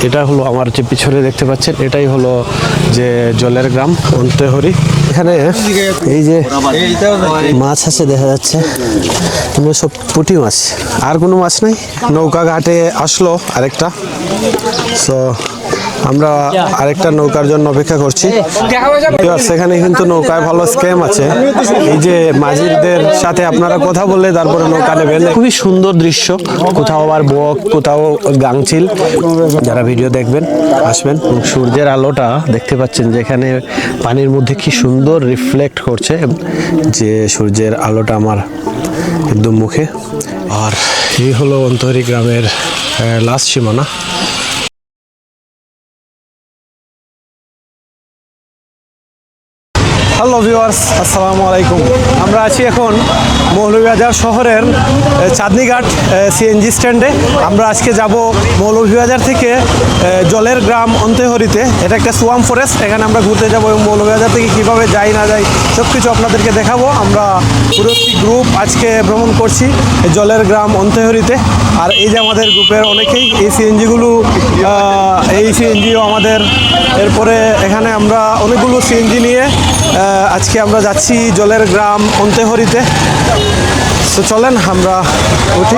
এটা হলো আমার যে পিছনে দেখতে পাচ্ছেন, এটাই হলো যে জলের গ্রাম অন্তেহরি। এখানে এই যে মাছ আছে দেখা যাচ্ছে, সব পুঁটি মাছ, আর কোনো মাছ নাই। নৌকা ঘাটে আসলো আরেকটা, সো আমরা আরেকটা নৌকার জন্য অপেক্ষা করছি। সেখানে কিন্তু নৌকায় ভালো স্ক্যাম আছে। এই যে মাঝিদের সাথে আপনারা কথা বললে তারপরে নৌকা নেবেন। খুবই সুন্দর দৃশ্য, কোথাও আবার বক, কোথাও গাংচিল। যারা ভিডিও দেখবেন আসবেন। সূর্যের আলোটা দেখতে পাচ্ছেন যে এখানে পানির মধ্যে কি সুন্দর রিফ্লেক্ট করছে, যে সূর্যের আলোটা আমার একদম মুখে। আর এই হলো অন্তহরি গ্রামের লাস্ট সীমানা। হ্যালো ভিউয়ার্স, আসসালামু আলাইকুম। আমরা আছি এখন মৌলভীবাজার শহরের চাঁদনীঘাট সিএনজি স্ট্যান্ডে। আমরা আজকে যাব মৌলভীবাজার থেকে জলের গ্রাম অন্তেহরিতে। এটা একটা সোয়াম ফরেস্ট, এখানে আমরা ঘুরতে যাব এবং মৌলভীবাজার থেকে কীভাবে যাই না যাই সব কিছু আপনাদেরকে দেখাবো। আমরা পুরো একটি গ্রুপ আজকে ভ্রমণ করছি জলের গ্রাম অন্তেহরিতে। আর এই যে আমাদের গ্রুপের অনেকেই এই সিএনজিও আমাদের। এরপরে এখানে আমরা অনেকগুলো সিএনজি নিয়ে আজকে আমরা যাচ্ছি জলের গ্রাম অন্তেহরিতে। তো চলেন আমরা উঠি।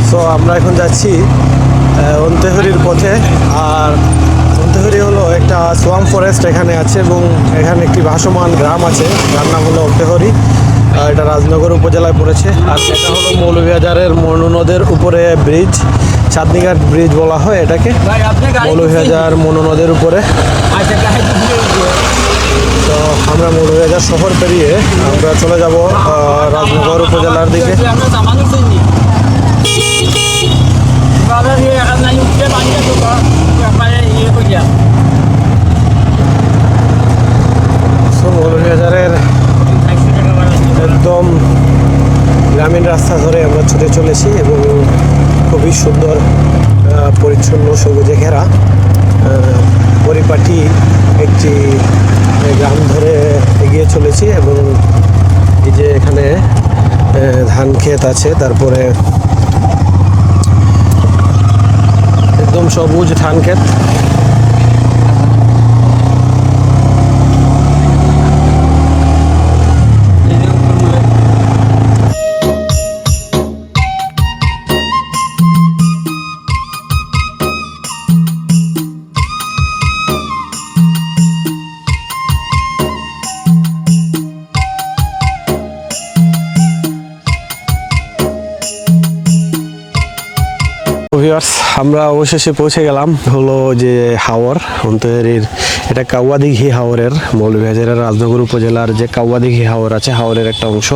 সো আমরা এখন যাচ্ছি অন্তেহরির পথে। আর অন্তেহরি হলো একটা সোয়াম ফরেস্ট এখানে আছে, এবং এখানে একটি ভাসমান গ্রাম আছে, যার নাম হলো অন্তেহরি। এটা রাজনগর উপজেলায় পড়েছে। আর এটা হলো মৌলভীবাজারের মনু নদের উপরে ব্রিজ, চাঁদনীঘাট ব্রিজ বলা হয় এটাকে, মৌলভীবাজার মনু নদের উপরে। তো আমরা মৌলভীবাজার শহর পেরিয়ে আমরা চলে যাব রাজনগর উপজেলার দিকে। মৌলভীবাজারের একদম গ্রামীণ রাস্তা ধরে আমরা ছুটে চলেছি, এবং খুবই সুন্দর পরিচ্ছন্ন সবুজে ঘেরা পরিপাটি একটি গ্রাম ধরে এগিয়ে চলেছি। এবং এই যে এখানে ধান ক্ষেত আছে, তারপরে একদম সবুজ ধান ক্ষেত। আমরা অবশেষে পৌঁছে গেলাম হলো যে হাওর অন্তহরির। এটা কাউয়াদিঘি হাওরের, মৌলভীবাজারের রাজনগর উপজেলার যে কাউয়াদিঘি হাওর আছে, হাওরের একটা অংশ।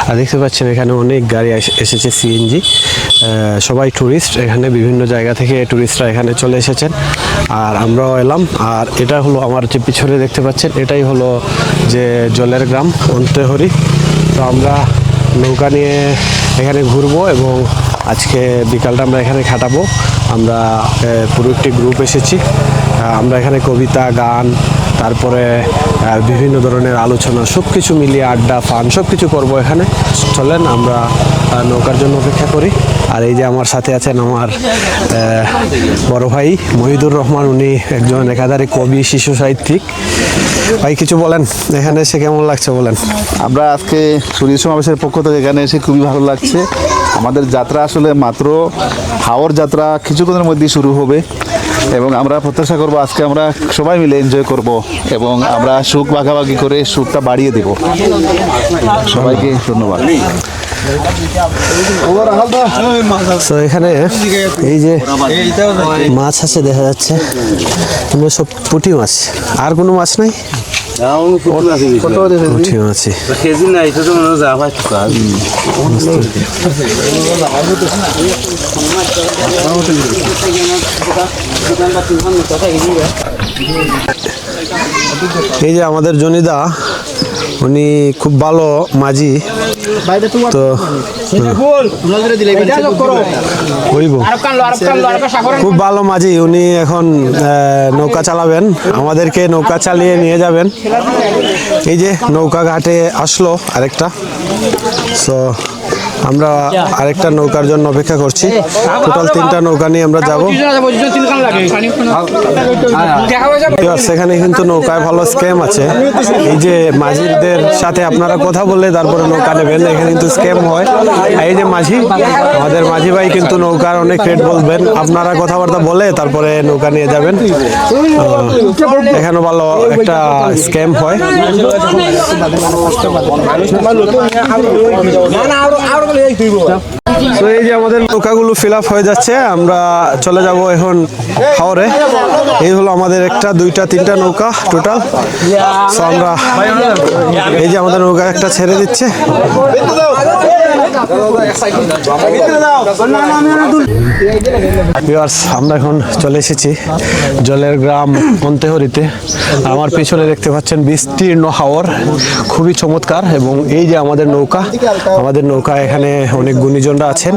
আর দেখতে পাচ্ছেন এখানে অনেক গাড়ি এসেছে সিএনজি, সবাই ট্যুরিস্ট। এখানে বিভিন্ন জায়গা থেকে ট্যুরিস্টরা এখানে চলে এসেছেন, আর আমরাও এলাম। আর এটা হলো আমার যে পিছনে দেখতে পাচ্ছেন, এটাই হলো যে জলের গ্রাম অন্তেহরি। তো আমরা নৌকা নিয়ে এখানে ঘুরবো, এবং আজকে বিকালটা আমরা এখানে কাটাবো। আমরা পুরো একটি গ্রুপ এসেছি। আমরা এখানে কবিতা, গান, তারপরে বিভিন্ন ধরনের আলোচনা, সব কিছু মিলিয়ে আড্ডা, ফান সব কিছু করবো এখানে। চলেন আমরা নৌকার জন্য অপেক্ষা করি। আর এই যে আমার সাথে আছেন আমার বড় ভাই মহিদুর রহমান, উনি একজন একাধারে কবি, শিশু সাহিত্যিক। ভাই কিছু বলেন, এখানে এসে কেমন লাগছে বলেন? আমরা আজকে সূর্য সমাবেশের পক্ষ থেকে এখানে এসে খুবই ভালো লাগছে। আমাদের যাত্রা আসলে মাত্র হাওর যাত্রা কিছুক্ষণের মধ্যেই শুরু হবে, এবং আমরা প্রত্যাশা করবো আজকে আমরা সবাই মিলে এনজয় করব, এবং আমরা সুখ ভাগাভাগি করে সুখটা বাড়িয়ে দেব। সবাইকে ধন্যবাদ। তো এখানে এই যে মাছ আছে দেখা যাচ্ছে, সব পুঁটি মাছ, আর কোনো মাছ নাই। পুঁটি মাছ এই যে আমাদের জনিদা, উনি খুব ভালো মাঝি। তো খুব ভালো মাঝি উনি। এখন নৌকা চালাবেন, আমাদেরকে নৌকা চালিয়ে নিয়ে যাবেন। এই যে নৌকা ঘাটে আসলো আরেকটা। সো আমরা আরেকটা নৌকার জন্য অপেক্ষা করছি। টোটাল 3টা নৌকা নিয়ে আমরা যাব। সেখানে কিন্তু নৌকায় ভালো স্ক্যাম আছে। এই যে মাঝিদের সাথে আপনারা কথা বললে তারপরে নৌকা নেবেন, এখানে কিন্তু স্ক্যাম হয়। এই যে মাঝি, আমাদের মাঝি ভাই কিন্তু নৌকার অনেক রেট বলবেন, আপনারা কথাবার্তা বলে তারপরে নৌকা নিয়ে যাবেন। এখানে ভালো একটা স্ক্যাম হয়। তো এই যে আমাদের নৌকাগুলো ফিল আপ হয়ে যাচ্ছে, আমরা চলে যাব এখন হাওরে। এই হলো আমাদের 1, 2, 3টা নৌকা টোটাল। তো আমরা এই যে আমাদের নৌকা একটা ছেড়ে দিচ্ছে। ভিউয়ার্স, আমরা এখন চলে এসেছি জলের গ্রাম অন্তেহরিতে। আমার পিছনে দেখতে পাচ্ছেন বিস্তীর্ণ হাওর, খুবই চমৎকার। এবং এই যে আমাদের নৌকা, এখানে অনেক গুণীজনরা আছেন।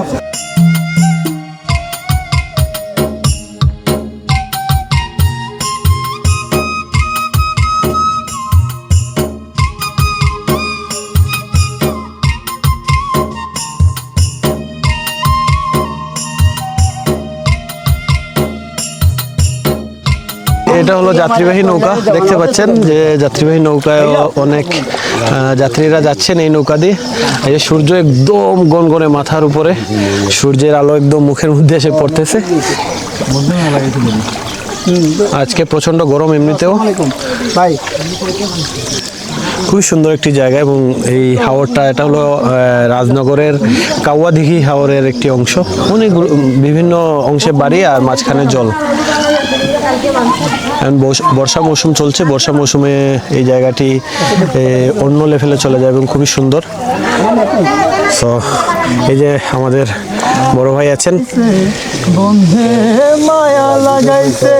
এটা হলো যাত্রীবাহী নৌকা, দেখতে পাচ্ছেন যে যাত্রীবাহী নৌকায় অনেক যাত্রীরা যাচ্ছেন এই নৌকা দিয়ে। এই যে সূর্য একদম গনগনে মাথার উপরে, সূর্যের আলো একদম মুখের মধ্যে এসে পড়তেছে। আজকে প্রচন্ড গরম এমনিতেও। খুবই সুন্দর একটি জায়গা। এবং এই হাওরটা, এটা হলো রাজনগরের কাওয়াদিঘি হাওরের একটি অংশ। অনেক বিভিন্ন অংশে বাড়ি আর মাঝখানে জল। বর্ষা মৌসুম চলছে, বর্ষা মৌসুমে এই জায়গাটি অন্য লেভেলে চলে যায় এবং খুবই সুন্দর। তো এই যে আমাদের বড় ভাই আছেন, বন্ধে মায়া লাগাইছে,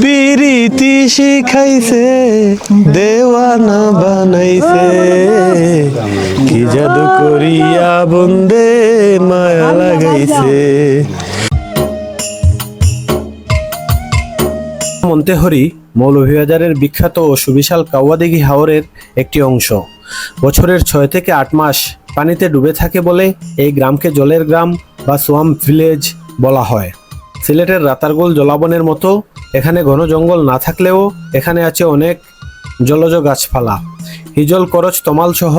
পিরিতি শিখাইছে, দেওয়ানা বানাইছে, কি জাদু করিয়া বন্ধে মায়া লাগাইছে। মন্তেহরি মৌলভীবাজারের বিখ্যাত ও সুবিশাল কাওয়াদিঘি হাওরের একটি অংশ। বছরের 6 থেকে 8 মাস পানিতে ডুবে থাকে বলে এই গ্রামকে জলের গ্রাম বা সোয়াম্প ভিলেজ বলা হয়। সিলেটের রাতারগুল জলাবনের মতো এখানে ঘন জঙ্গল না থাকলেও এখানে আছে অনেক জলজ গাছপালা, হিজল, করচ, তমাল সহ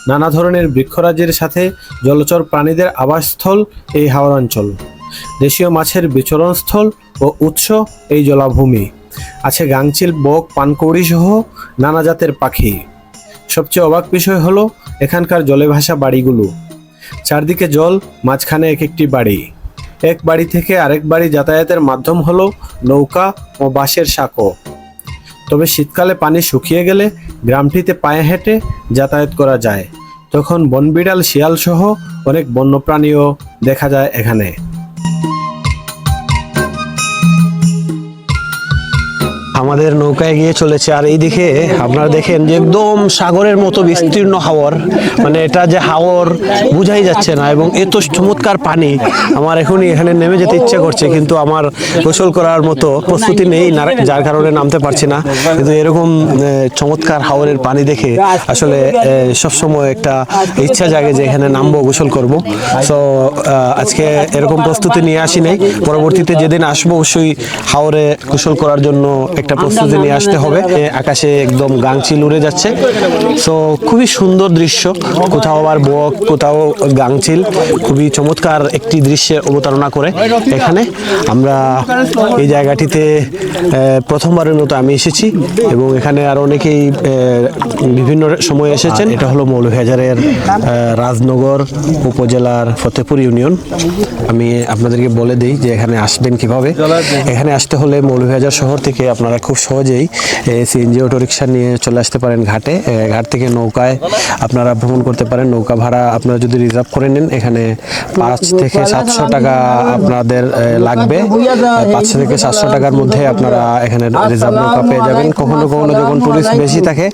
নানা ধরনের বৃক্ষরাজির সাথে জলচর প্রাণীদের আবাসস্থল এই হাওর অঞ্চল। দেশীয় মাছের বিচরণস্থল ও উৎস এই জলাভূমি। আছে গাংচিল, বক, পানকৌড়ি সহ নানা জাতের পাখি। সবচেয়ে অবাক বিষয় হলো এখানকার জলে ভাসা বাড়িগুলো। চারদিকে জল, মাঝখানে এক একটি বাড়ি। এক বাড়ি থেকে আরেক বাড়ি যাতায়াতের মাধ্যম হলো নৌকা ও বাঁশের সাঁকো। তবে শীতকালে পানি শুকিয়ে গেলে গ্রামটিতে পায়ে হেঁটে যাতায়াত করা যায়। তখন বনবিড়াল, শিয়াল সহ অনেক বন্যপ্রাণীও দেখা যায় এখানে। আমাদের নৌকায় গিয়ে চলেছে, আর এই দিকে আপনারা দেখেন যে একদম সাগরের মতো বিস্তীর্ণ হাওর। মানে এটা যে হাওর বোঝাই যাচ্ছে না। এবং এত চমৎকার পানি, আমার এখনই এখানে নেমে যেতে ইচ্ছে করছে, কিন্তু আমার গোসল করার মতো প্রস্তুতি নেই, যার কারণে নামতে পারছি না। কিন্তু এরকম চমৎকার হাওরের পানি দেখে আসলে সবসময় একটা ইচ্ছা জাগে যে এখানে নামবো, গোসল করব। সো আজকে এরকম প্রস্তুতি নিয়ে আসি নাই। পরবর্তীতে যেদিন আসবো অবশ্যই হাওরে গোসল করার জন্য একটা প্রস্তুতি নিয়ে আসতে হবে। আকাশে একদম গাংচিল উড়ে যাচ্ছে। সো খুবই সুন্দর দৃশ্য, কোথাও আবার বক, কোথাও গাংচিল, খুবই চমৎকার একটি দৃশ্যের অবতারণা করে এখানে। আমরা এই জায়গাটিতে প্রথমবারের মতো আমি এসেছি এবং এখানে আর অনেকেই বিভিন্ন সময় এসেছেন। এটা হলো মৌলভীবাজারের রাজনগর উপজেলার ফতেপুর ইউনিয়ন। আমি আপনাদেরকে বলে দিই যে এখানে আসবেন কিভাবে। এখানে আসতে হলে মৌলভীবাজার শহর থেকে আপনারা খুব সহজেই সিএনজি অটোরিকশা নিয়ে চলে আসতে পারেন ঘাটে। ঘাট থেকে নৌকায় আপনারা ভ্রমণ করতে পারেন। নৌকা ভাড়া আপনারা যদি রিজার্ভ করে নেন এখানে 5 থেকে 700 টাকা আপনাদের লাগবে। 500 থেকে 700 টাকার মধ্যে আপনারা এখানে রিজার্ভ নৌকা পেয়ে যাবেন। কখনো কখনো যখন টুরিস্ট বেশি থাকে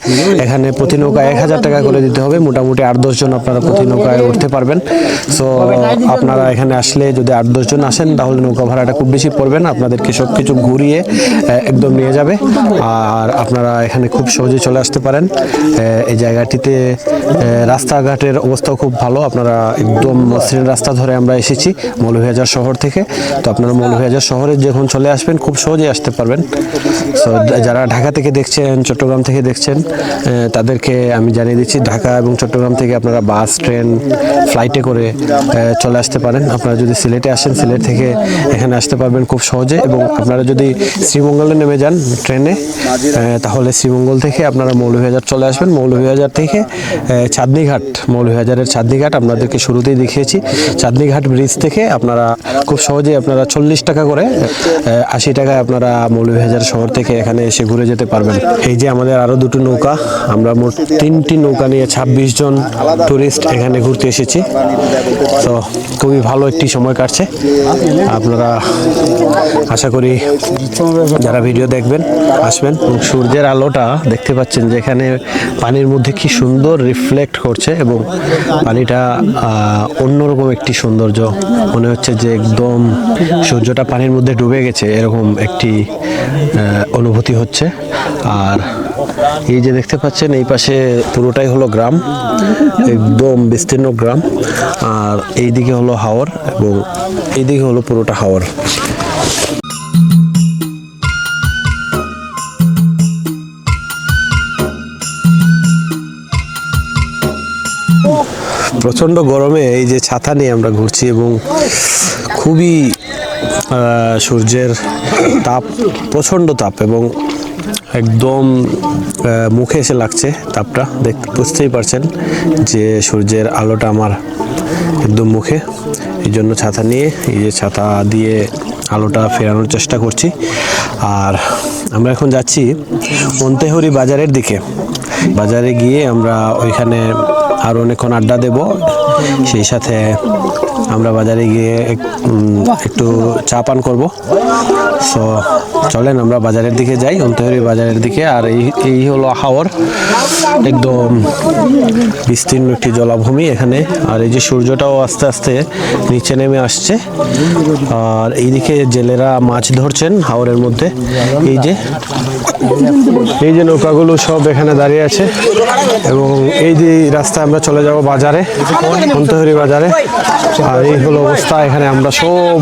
এখানে প্রতি নৌকায় 1000 টাকা করে দিতে হবে। মোটামুটি 8-10 জন আপনারা প্রতি নৌকায় উঠতে পারবেন। সো আপনারা এখানে আসলে যদি 8-10 জন আসেন তাহলে নৌকা ভাড়াটা খুব বেশি পড়বে না। আপনাদেরকে সব কিছু ঘুরিয়ে একদম নিয়ে নিয়ে যাবে। আর আপনারা এখানে খুব সহজে চলে আসতে পারেন। এই জায়গাটিতে রাস্তাঘাটের অবস্থাও খুব ভালো। আপনারা একদম মসৃণ রাস্তা ধরে আমরা এসেছি মৌলভীবাজার শহর থেকে। তো আপনারা মৌলভীবাজার শহরে যখন চলে আসবেন খুব সহজেই আসতে পারবেন। সো যারা ঢাকা থেকে দেখছেন, চট্টগ্রাম থেকে দেখছেন, তাদেরকে আমি জানিয়ে দিচ্ছি ঢাকা এবং চট্টগ্রাম থেকে আপনারা বাস, ট্রেন, ফ্লাইটে করে চলে আসতে পারেন। আপনারা যদি সিলেটে আসেন, সিলেট থেকে এখানে আসতে পারবেন খুব সহজে। এবং আপনারা যদি শ্রীমঙ্গলে নেমে যান ট্রেনে, তাহলে শ্রীমঙ্গল থেকে আপনারা মৌলভীবাজার চলে আসবেন। মৌলভীবাজার থেকে চাঁদনীঘাট, মৌলভীবাজারের চাঁদনীঘাট আপনাদেরকে শুরুতেই দেখিয়েছি। চাঁদনীঘাট ব্রিজ থেকে আপনারা খুব সহজেই আপনারা 40 টাকা করে 80 টাকায় আপনারা মৌলভীবাজার শহর থেকে এখানে এসে ঘুরে যেতে পারবেন। এই যে আমাদের আরো দুটো নৌকা, আমরা মোট 3টি নৌকা নিয়ে 26 জন টুরিস্ট এখানে ঘুরতে এসেছি। তো খুবই ভালো একটি সময় কাটছে। আপনারা আশা করি যারা ভিডিও দেখবেন আসবেন। সূর্যের আলোটা দেখতে পাচ্ছেন যে এখানে পানির মধ্যে কি সুন্দর রিফ্লেক্ট করছে এবং পানিটা অন্যরকম একটি সৌন্দর্য। মনে হচ্ছে যে একদম সূর্যটা পানির মধ্যে ডুবে গেছে, এরকম একটি অনুভূতি হচ্ছে। আর এই যে দেখতে পাচ্ছেন এই পাশে পুরোটাই হলো গ্রাম, একদম বিস্তীর্ণ গ্রাম। আর এইদিকে হলো হাওর এবং এইদিকে হলো পুরোটা হাওর। প্রচণ্ড গরমে এই যে ছাতা নিয়ে আমরা ঘুরছি এবং খুবই সূর্যের তাপ, প্রচণ্ড তাপ এবং একদম মুখে এসে লাগছে তাপটা। বুঝতেই পারছেন যে সূর্যের আলোটা আমার একদম মুখে। এই জন্য ছাতা নিয়ে, এই যে ছাতা দিয়ে আলোটা ফেরানোর চেষ্টা করছি। আর আমরা এখন যাচ্ছি মন্তেহরি বাজারের দিকে। বাজারে গিয়ে আমরা ওইখানে আরও অনেকক্ষণ আড্ডা দেব। সেই সাথে আমরা বাজারে গিয়ে একটু চা পান করবো। সো চলেন আমরা বাজারের দিকে যাই, অন্তহরি বাজারের দিকে। আর এই হলো হাওর, একদম বিস্তীর্ণ একটি জলাভূমি এখানে। আর এই যে সূর্যটাও আস্তে আস্তে নিচে নেমে আসছে। আর এইদিকে জেলেরা মাছ ধরছেন হাওরের মধ্যে। এই যে নৌকাগুলো সব এখানে দাঁড়িয়ে আছে এবং এই যে রাস্তায় আমরা চলে যাব বাজারে, অন্তহরি বাজারে। আর এই হলো অবস্থা। এখানে আমরা সব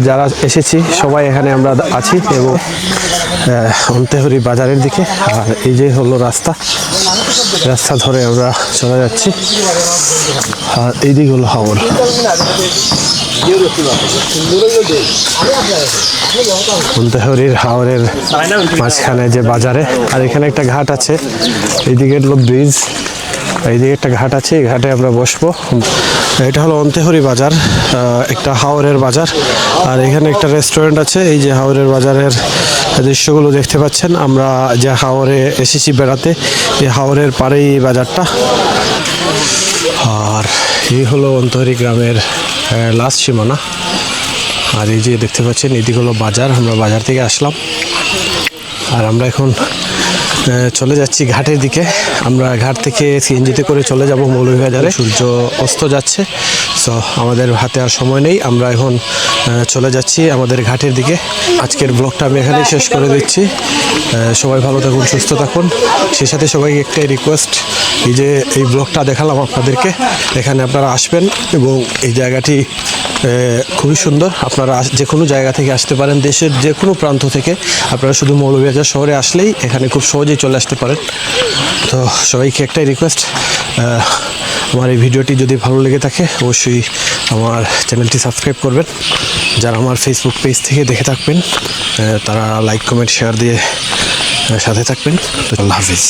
যারা এসেছি সবাই এখানে আমরা আছি এবং অন্তহরি বাজারের দিকে। আর এই যে হলো রাস্তা, রাস্তা ধরে আমরা চলে যাচ্ছি। আর এইদিকে হলো হাওর। অন্তহরির হাওরের মাঝখানে যে বাজারে। আর এখানে একটা ঘাট আছে, এইদিকে হলো ব্রিজ, এইদিকে একটা ঘাট আছে, এই ঘাটে আমরা বসবো। এটা হলো অন্তহরি বাজার, একটা হাওরের বাজার। আর এখানে একটা রেস্টুরেন্ট আছে। এই যে হাওরের বাজারের দৃশ্যগুলো দেখতে পাচ্ছেন। আমরা যে হাওরে এসেছি বেড়াতে, এই হাওরের পাড়েই এই বাজারটা। আর এই হলো অন্তহরি গ্রামের লাস্ট সীমানা। আর এই যে দেখতে পাচ্ছেন এদিকে হলো বাজার, আমরা বাজার থেকে আসলাম। আর আমরা এখন চলে যাচ্ছি ঘাটের দিকে। আমরা ঘাট থেকে সিএনজিতে করে চলে যাব মৌলভীবাজারে। সূর্য অস্ত যাচ্ছে, সো আমাদের হাতে আর সময় নেই। আমরা এখন চলে যাচ্ছি আমাদের ঘাটের দিকে। আজকের ব্লগটা আমি এখানেই শেষ করে দিচ্ছি। সবাই ভালো থাকুন, সুস্থ থাকুন। সেই সাথে সবাইকে একটাই রিকোয়েস্ট, এই যে এই ব্লগটা দেখালাম আপনাদেরকে, এখানে আপনারা আসবেন এবং এই জায়গাটি খুবই সুন্দর। আপনারা যে কোনো জায়গা থেকে আসতে পারেন, দেশের যে কোনো প্রান্ত থেকে। আপনারা শুধু মৌলভীবাজার শহরে আসলেই এখানে খুব সহজেই চলে আসতে পারেন। তো সবাইকে একটাই রিকোয়েস্ট, আমার এই ভিডিওটি যদি ভালো লেগে থাকে অবশ্যই আমার চ্যানেলটি সাবস্ক্রাইব করবেন। যারা আমার ফেসবুক পেজ থেকে দেখে থাকবেন তারা লাইক, কমেন্ট, শেয়ার দিয়ে সাথে থাকবেন। তো আল্লাহ হাফিজ।